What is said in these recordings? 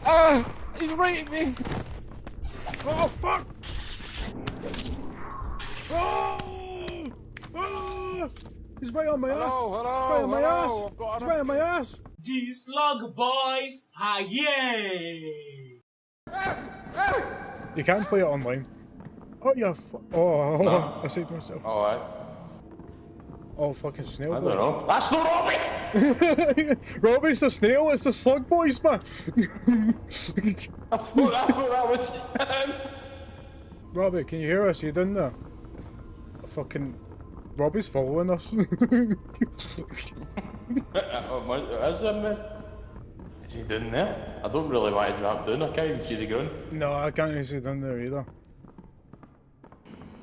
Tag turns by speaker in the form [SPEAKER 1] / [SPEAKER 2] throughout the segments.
[SPEAKER 1] Oh,
[SPEAKER 2] He's right at me.
[SPEAKER 1] oh fuck! Oh! Oh! He's right on my ass.
[SPEAKER 2] Hello,
[SPEAKER 1] He's right on my ass.
[SPEAKER 2] I've got
[SPEAKER 1] He's right on my ass.
[SPEAKER 3] Slug boys, yay!
[SPEAKER 1] You can play it online. Oh, you oh,
[SPEAKER 2] No.
[SPEAKER 1] I saved myself.
[SPEAKER 2] Alright.
[SPEAKER 1] Oh, fucking snail
[SPEAKER 2] I
[SPEAKER 1] boy.
[SPEAKER 2] don't know. That's not Robbie!
[SPEAKER 1] Robbie's the snail, it's the slug boys, man.
[SPEAKER 2] I thought that was him.
[SPEAKER 1] Robbie, can you hear us? You down there? Fucking Robbie's following us.
[SPEAKER 2] Is him then? Is he down there? I don't really want to drop down, I can't even see the ground.
[SPEAKER 1] No, I can't even see down there either.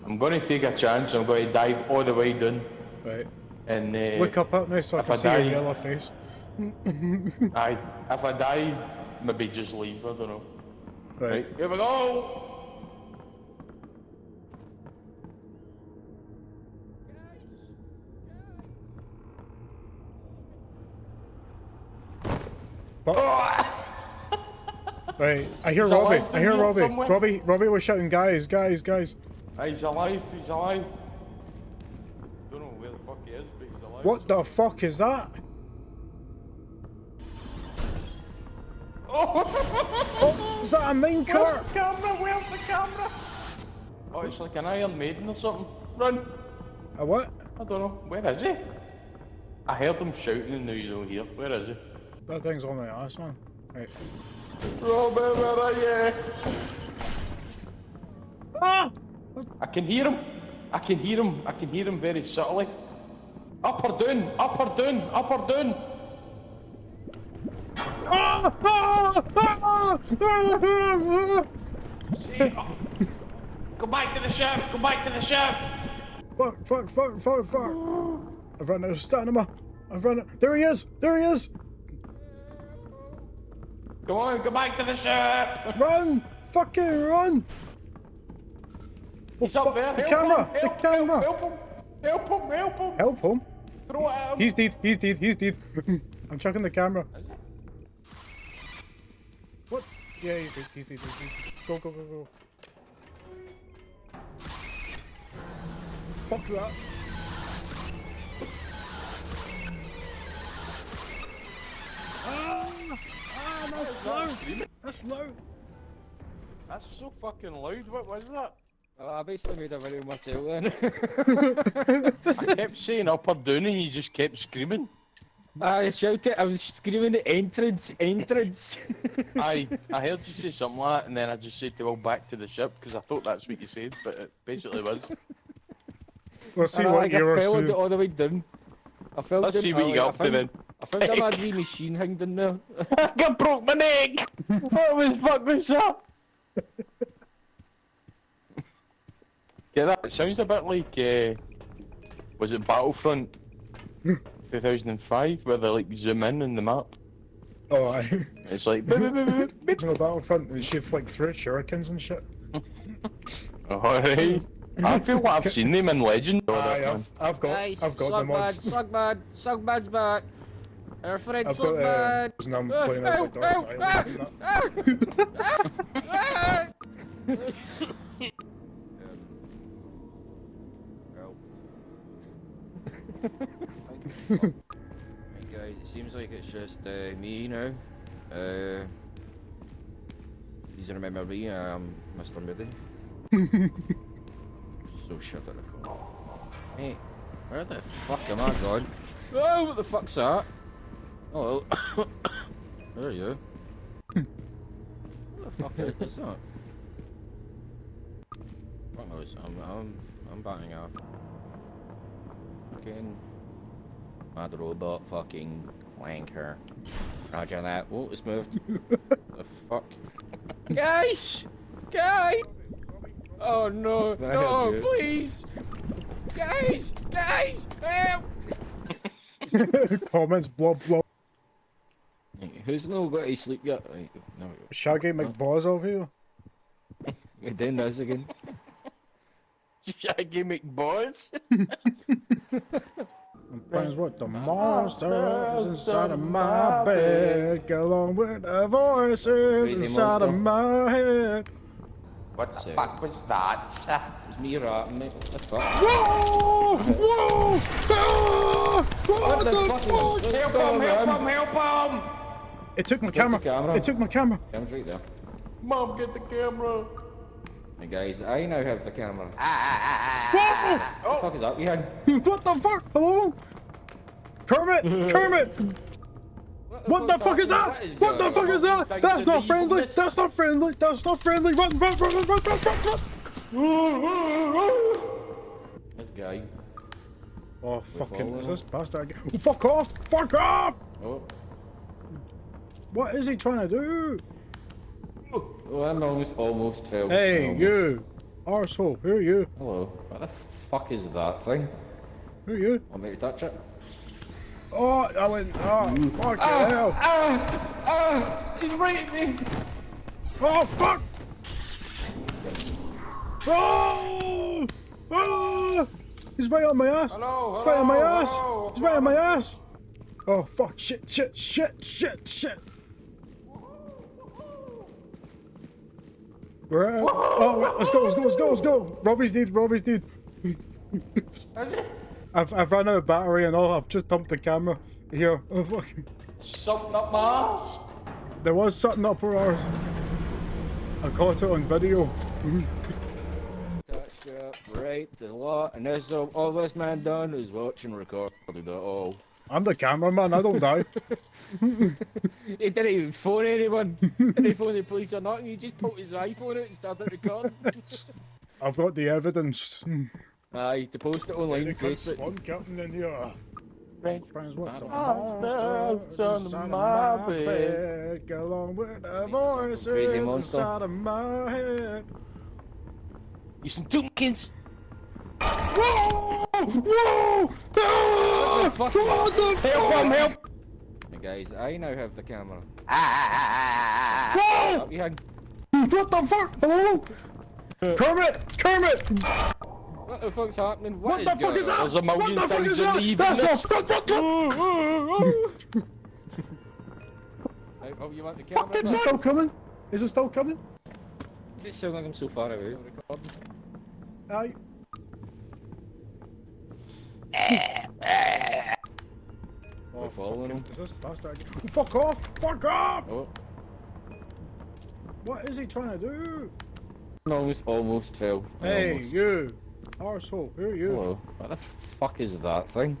[SPEAKER 2] I'm going to take a chance, I'm going to dive all the way down.
[SPEAKER 1] Right.
[SPEAKER 2] And
[SPEAKER 1] Look up at me so I can see your yellow face.
[SPEAKER 2] if I die, maybe just leave, I don't know.
[SPEAKER 1] Right.
[SPEAKER 2] Here we go!
[SPEAKER 1] Right, I hear
[SPEAKER 2] He's
[SPEAKER 1] Robbie.
[SPEAKER 2] alive
[SPEAKER 1] I hear
[SPEAKER 2] in here
[SPEAKER 1] Robbie.
[SPEAKER 2] somewhere.
[SPEAKER 1] Robbie was shouting, guys.
[SPEAKER 2] He's alive, he's alive. Don't know where the fuck he is, but he's alive.
[SPEAKER 1] What the fuck is that? Oh, is that a minecart?
[SPEAKER 2] Where's the camera? Where's the camera? Oh, it's like an Iron Maiden or something. Run!
[SPEAKER 1] A what?
[SPEAKER 2] I don't know. Where is he? I heard him shouting and now he's over here. Where is he?
[SPEAKER 1] That thing's on my ass, man. Right.
[SPEAKER 2] Robert, where are you?
[SPEAKER 1] Ah!
[SPEAKER 2] I can hear him. I can hear him. I can hear him very subtly. Up or down? Up or down? Up or down?
[SPEAKER 1] Ah! Ah! Ah! Ah!
[SPEAKER 2] See? Oh. Go back to the ship! Go back to the ship!
[SPEAKER 1] Fuck. I've run out of stamina. There he is!
[SPEAKER 2] Come on, go back to the ship!
[SPEAKER 1] Run! Fucking run!
[SPEAKER 2] He's
[SPEAKER 1] Oh,
[SPEAKER 2] up
[SPEAKER 1] fuck.
[SPEAKER 2] there!
[SPEAKER 1] The
[SPEAKER 2] Help
[SPEAKER 1] camera!
[SPEAKER 2] him,
[SPEAKER 1] The
[SPEAKER 2] help,
[SPEAKER 1] camera!
[SPEAKER 2] Help him! Help him! Help him!
[SPEAKER 1] Help him?
[SPEAKER 2] Throw it at him!
[SPEAKER 1] He's dead. I'm chucking the camera.
[SPEAKER 2] Is it?
[SPEAKER 1] What? Yeah, he's dead. Go. Fuck that. That's loud. That's loud.
[SPEAKER 2] That's so fucking loud. What was that?
[SPEAKER 4] I basically made a video myself then.
[SPEAKER 2] I kept saying up or down and he just kept screaming.
[SPEAKER 4] I shouted, I was screaming at entrance.
[SPEAKER 2] I heard you say something like that and then I just said to go back to the ship because I thought that's what you said, but it basically was.
[SPEAKER 1] Let's see
[SPEAKER 4] And
[SPEAKER 1] what you
[SPEAKER 4] I
[SPEAKER 1] were
[SPEAKER 4] fell
[SPEAKER 1] saying.
[SPEAKER 4] all the way down.
[SPEAKER 2] Let's see what you got up to then.
[SPEAKER 4] I found a mad wee machine hanging down there.
[SPEAKER 2] I broke my neck! What the fuck was that? Yeah, that sounds a bit like, was it Battlefront 2005, where they like zoom in on the map?
[SPEAKER 1] Oh, I.
[SPEAKER 2] It's like, beep, beep, beep, beep, beep.
[SPEAKER 1] On the battlefront and she flicked through shurikens and shit.
[SPEAKER 2] Alright. I feel like I've seen them in Legend.
[SPEAKER 1] Aye, I've got
[SPEAKER 4] Guys,
[SPEAKER 1] the mods.
[SPEAKER 4] Slugbad's back. Our friend
[SPEAKER 1] I've got
[SPEAKER 4] Slugbad.
[SPEAKER 1] and I'm playing as like
[SPEAKER 4] Right guys, it seems like it's just me now. Please remember me, I'm Mr. Moody. So shut at the phone. Hey, where the fuck am I going? Oh, what the fuck's that? Oh, there you go. What the fuck is that? Fuck knows, I'm batting off. Fucking mad robot fucking wanker. Roger that. Oh, it's moved. The fuck? Guys! Oh no, no, please! Guys! Help!
[SPEAKER 1] Comments, blob.
[SPEAKER 4] Who's not got to sleep yet? Right, no.
[SPEAKER 1] Shaggy McBoz over here.
[SPEAKER 4] We're doing this again.
[SPEAKER 2] Shaggy McBoys?
[SPEAKER 1] I'm friends with the monsters inside of my bed. Get along with the voices
[SPEAKER 4] Crazy
[SPEAKER 1] inside of
[SPEAKER 4] monster.
[SPEAKER 1] my head.
[SPEAKER 2] What the
[SPEAKER 4] Sick.
[SPEAKER 2] fuck was that?
[SPEAKER 4] It's me rapping, mate. What the fuck?
[SPEAKER 1] Whoa! Whoa! Ah! What the
[SPEAKER 4] fuck
[SPEAKER 1] fuck?
[SPEAKER 4] is this?
[SPEAKER 2] Help him! Help him! Help him!
[SPEAKER 1] It took my
[SPEAKER 4] Get the
[SPEAKER 1] camera.
[SPEAKER 4] camera.
[SPEAKER 1] It took my camera.
[SPEAKER 4] Camera's right there.
[SPEAKER 2] Mom, get the camera!
[SPEAKER 4] Hey guys, I now have the camera.
[SPEAKER 1] Whoa!
[SPEAKER 4] What the fuck is that behind?
[SPEAKER 1] What the fuck? Hello? Kermit! Kermit! What the fuck is that? What the fuck is that? That's not friendly! That's not friendly! That's not friendly! Run! Run! Run! Run! Run! Run! Run!
[SPEAKER 4] This guy.
[SPEAKER 1] Oh fucking!
[SPEAKER 4] following
[SPEAKER 1] Is this bastard again? Oh, fuck off! Fuck off!
[SPEAKER 4] Oh.
[SPEAKER 1] What is he trying to do?
[SPEAKER 4] Oh, I'm almost fell.
[SPEAKER 1] Hey,
[SPEAKER 4] Almost.
[SPEAKER 1] you! Arsehole, who are you?
[SPEAKER 4] Hello. What the fuck is that thing?
[SPEAKER 1] Who are you?
[SPEAKER 4] Want me to touch it?
[SPEAKER 1] Oh, I went. Oh, fuck hell!
[SPEAKER 2] He's right at me!
[SPEAKER 1] Oh, fuck! Oh! Oh! He's right on my ass!
[SPEAKER 2] Hello,
[SPEAKER 1] He's right on my
[SPEAKER 2] hello,
[SPEAKER 1] ass!
[SPEAKER 2] hello,
[SPEAKER 1] He's right on my ass! Oh, fuck! Shit! Shit! Shit! Shit! Shit! We're out. Oh, wait, let's go! Let's go! Let's go! Let's go! Robbie's need! Robbie's need!
[SPEAKER 2] Is it?
[SPEAKER 1] I've run out of battery and all. I've just dumped the camera here. Oh, fucking.
[SPEAKER 2] Something up my ass?
[SPEAKER 1] There was something up her arse. I caught it on video.
[SPEAKER 4] Touch up, right the lot, and that's all this man done is watch and record it all.
[SPEAKER 1] I'm the cameraman. I don't die.
[SPEAKER 4] He didn't even phone anyone. Didn't phone the police or nothing. He just pulled his iPhone out and started recording.
[SPEAKER 1] I've got the evidence.
[SPEAKER 4] Aye, to post it online on Facebook.
[SPEAKER 1] Spawn captain in here.
[SPEAKER 2] Friends.
[SPEAKER 1] Friends with the
[SPEAKER 2] Monsters
[SPEAKER 1] monsters
[SPEAKER 2] inside
[SPEAKER 1] inside
[SPEAKER 2] my
[SPEAKER 1] of my
[SPEAKER 2] bed.
[SPEAKER 1] bed. Get along with the voices
[SPEAKER 4] Crazy monster.
[SPEAKER 1] inside of my head.
[SPEAKER 2] You some toucans.
[SPEAKER 1] Whoa! Whoa! Ah!
[SPEAKER 4] fuck?
[SPEAKER 1] What the
[SPEAKER 2] Help him! Help!
[SPEAKER 4] Hey guys, I now have the camera.
[SPEAKER 1] Whoa!
[SPEAKER 4] Up behind.
[SPEAKER 1] What the fuck? Hello? Kermit! Kermit!
[SPEAKER 4] What the fuck's happening?
[SPEAKER 1] What the fuck is that?
[SPEAKER 2] There's a million
[SPEAKER 1] What the fuck
[SPEAKER 2] things
[SPEAKER 1] is
[SPEAKER 2] in
[SPEAKER 1] that?
[SPEAKER 2] the
[SPEAKER 1] That's
[SPEAKER 2] evening.
[SPEAKER 4] Hey, oh, you want the camera?
[SPEAKER 1] Is it still coming? Is it still coming?
[SPEAKER 4] Does it sound like I'm so far away? Recording?
[SPEAKER 1] Aye.
[SPEAKER 4] We're following him.
[SPEAKER 1] Is this bastard? Oh, fuck off! Fuck off!
[SPEAKER 4] Oh,
[SPEAKER 1] What is he trying to do?
[SPEAKER 4] almost fell.
[SPEAKER 1] Hey,
[SPEAKER 4] Almost.
[SPEAKER 1] you! Arsehole, who are you?
[SPEAKER 4] Hello. What the fuck is that thing?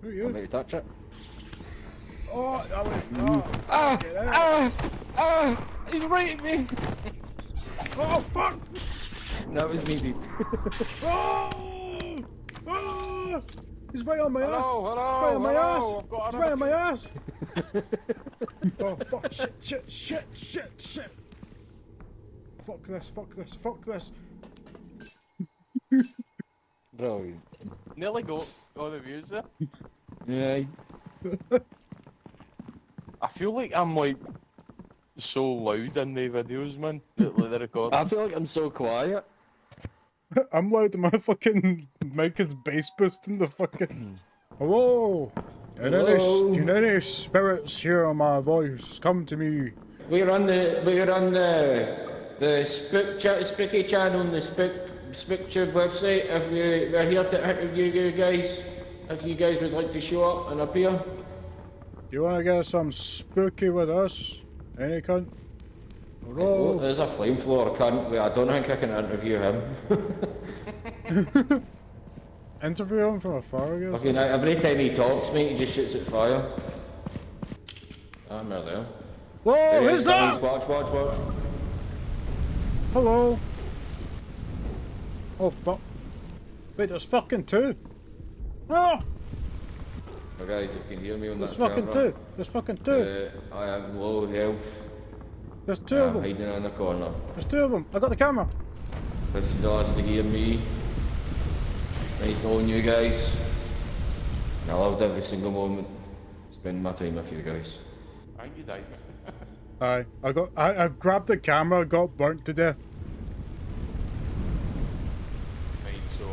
[SPEAKER 1] Who are
[SPEAKER 4] Want me
[SPEAKER 1] you?
[SPEAKER 4] to touch it?
[SPEAKER 1] Oh, I went. Oh, get out.
[SPEAKER 2] He's right at me!
[SPEAKER 1] Oh, fuck!
[SPEAKER 4] That was me, dude.
[SPEAKER 1] Oh! Oh! He's right on my ass!
[SPEAKER 2] Hello,
[SPEAKER 1] He's right on my
[SPEAKER 2] hello,
[SPEAKER 1] ass!
[SPEAKER 2] I've got
[SPEAKER 1] He's right on my
[SPEAKER 2] another-
[SPEAKER 1] ass! Oh, fuck, shit, shit, shit, shit, shit! Fuck this, fuck this, fuck this!
[SPEAKER 4] Brilliant.
[SPEAKER 2] Nearly got all the views there.
[SPEAKER 4] Yeah.
[SPEAKER 2] I feel like I'm like so loud in the videos, man. Like the recording.
[SPEAKER 4] I feel like I'm so quiet.
[SPEAKER 1] I'm loud, my fucking mic is bass boosting the fucking. Hello! Can any spirits hear my voice? Come to me.
[SPEAKER 4] We're on the spooky channel on the SpookTube website. If we're here to interview you guys, if you guys would like to show up and appear.
[SPEAKER 1] You wanna get some spooky with us? Any cunt?
[SPEAKER 4] Oh,
[SPEAKER 1] Hello?
[SPEAKER 4] there's a flamethrower cunt. Wait, I don't think I can interview him.
[SPEAKER 1] Interview him from afar, I guess?
[SPEAKER 4] Okay, now every time he talks, mate, he just shoots at fire. I'm there.
[SPEAKER 1] Whoa,
[SPEAKER 4] There he
[SPEAKER 1] who's
[SPEAKER 4] is,
[SPEAKER 1] that?
[SPEAKER 4] Watch.
[SPEAKER 1] Hello? Oh, fuck. Wait, there's fucking two. Oh,
[SPEAKER 4] So guys, if you can hear me on
[SPEAKER 1] there's
[SPEAKER 4] that
[SPEAKER 1] fucking
[SPEAKER 4] camera,
[SPEAKER 1] two. There's fucking two.
[SPEAKER 4] I am low health.
[SPEAKER 1] There's two of
[SPEAKER 4] I'm
[SPEAKER 1] them.
[SPEAKER 4] hiding in the corner.
[SPEAKER 1] There's two of them. I got the camera.
[SPEAKER 4] This is the last to hear me. Nice knowing you guys. And I loved every single moment. Spending my time with you guys.
[SPEAKER 2] I think you died.
[SPEAKER 1] Aye, I've grabbed the camera, got burnt to death.
[SPEAKER 2] Right, so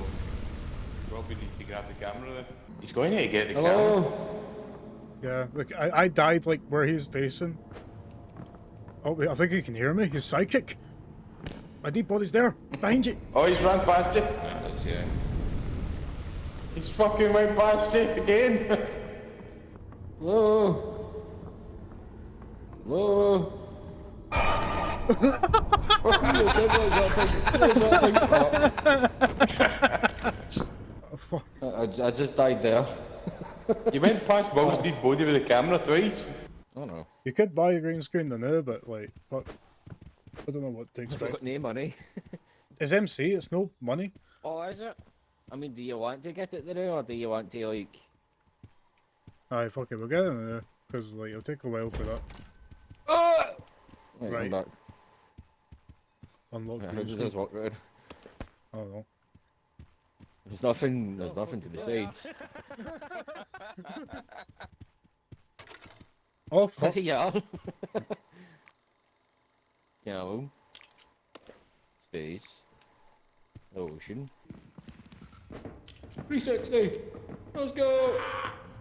[SPEAKER 2] probably need to grab the camera then. He's going to get the camera.
[SPEAKER 4] Hello?
[SPEAKER 1] Yeah, look, I died like where he's facing. Oh, wait, I think he can hear me. He's psychic. My dead body's there, behind you.
[SPEAKER 2] Oh, he's run past you.
[SPEAKER 4] Yeah.
[SPEAKER 2] He's fucking went past you again.
[SPEAKER 4] Hello? Hello?
[SPEAKER 1] Oh, fuck.
[SPEAKER 4] I just died there.
[SPEAKER 2] You went past Will's dead body with the camera twice.
[SPEAKER 4] I don't know.
[SPEAKER 1] You could buy a green screen now, but like, fuck. I don't know what to
[SPEAKER 4] I've
[SPEAKER 1] expect.
[SPEAKER 4] got no money.
[SPEAKER 1] It's MC, it's no money.
[SPEAKER 4] Oh, is it? I mean, do you want to get it there, or do you want to, like...
[SPEAKER 1] Aye, fuck it, we'll get it in there. Because, like, it'll take a while for that.
[SPEAKER 4] Oh!
[SPEAKER 1] Right.
[SPEAKER 4] Right. Back.
[SPEAKER 1] Unlock
[SPEAKER 4] Yeah, how
[SPEAKER 1] green
[SPEAKER 4] does
[SPEAKER 1] screen.
[SPEAKER 4] this work, Red?
[SPEAKER 1] I don't know.
[SPEAKER 4] There's nothing to the sides.
[SPEAKER 1] Oh, fuck.
[SPEAKER 4] Yeah. Yellow. Space. Ocean. 360! Let's go!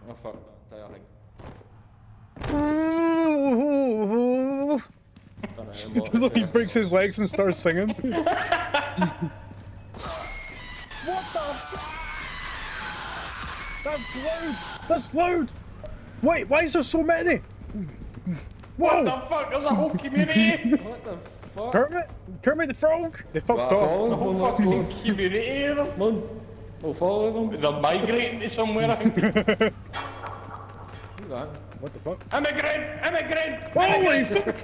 [SPEAKER 4] Oh fuck, tire thing.
[SPEAKER 1] Look, he breaks his legs and starts singing. What the fuck? That's loud! That's loud! Wait, why is there so many?
[SPEAKER 2] What the
[SPEAKER 1] Whoa!
[SPEAKER 2] fuck? There's a whole community.
[SPEAKER 4] What the fuck?
[SPEAKER 1] Kermit? Kermit the Frog? They fucked
[SPEAKER 2] The
[SPEAKER 1] off.
[SPEAKER 2] whole fucking community here.
[SPEAKER 4] Come on. We'll follow them.
[SPEAKER 2] They're migrating to somewhere.
[SPEAKER 4] Do that.
[SPEAKER 1] What the fuck?
[SPEAKER 2] Immigrant! Immigrant!
[SPEAKER 1] Holy fuck!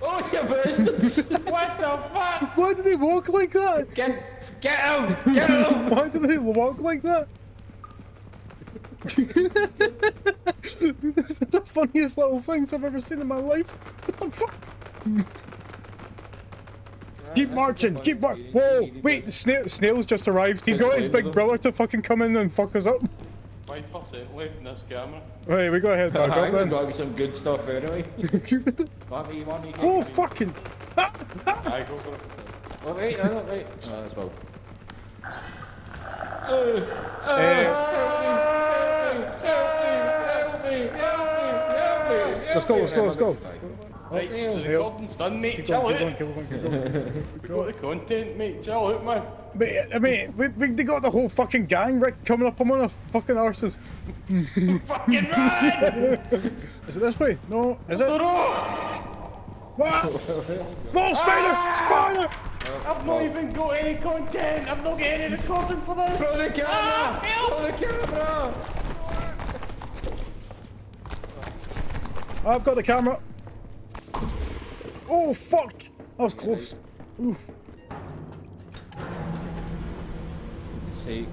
[SPEAKER 4] Oh, you bastards!
[SPEAKER 2] What the fuck?
[SPEAKER 1] Why did they walk like that?
[SPEAKER 4] Get him! Get him!
[SPEAKER 1] Why did they walk like that? This is the funniest little things I've ever seen in my life. What the fuck? Keep marching, keep marching. Whoa, wait, the snail's just arrived. He got his big brother to fucking come in and fuck us up.
[SPEAKER 2] 5% left in this camera.
[SPEAKER 1] Right, we go ahead, back
[SPEAKER 4] I'm
[SPEAKER 1] up
[SPEAKER 4] gonna
[SPEAKER 1] then.
[SPEAKER 4] go get some good stuff anyway. Mommy,
[SPEAKER 1] Oh, fucking. Ah, ah.
[SPEAKER 2] I go for it.
[SPEAKER 4] Oh, wait, I don't wait. Oh, that's well.
[SPEAKER 1] Let's go, let's go, let's go.
[SPEAKER 2] Right, the
[SPEAKER 1] Snail.
[SPEAKER 2] recording's done, mate.
[SPEAKER 1] Keep
[SPEAKER 2] Chill
[SPEAKER 1] going,
[SPEAKER 2] out.
[SPEAKER 1] keep going, keep going, keep going.
[SPEAKER 2] We got the content, mate. Chill out, man.
[SPEAKER 1] I mean, they got the whole fucking gang right coming up on our fucking arses.
[SPEAKER 2] Fucking run!
[SPEAKER 1] Is it this way? No, is it?
[SPEAKER 2] No!
[SPEAKER 1] What? Whoa, spider! Spider!
[SPEAKER 2] I've not even got any content. I'm not getting any recording for this.
[SPEAKER 4] Throw the camera! Throw the camera!
[SPEAKER 1] I've got the camera. Oh, fuck! That was close. Oof.
[SPEAKER 4] Sake.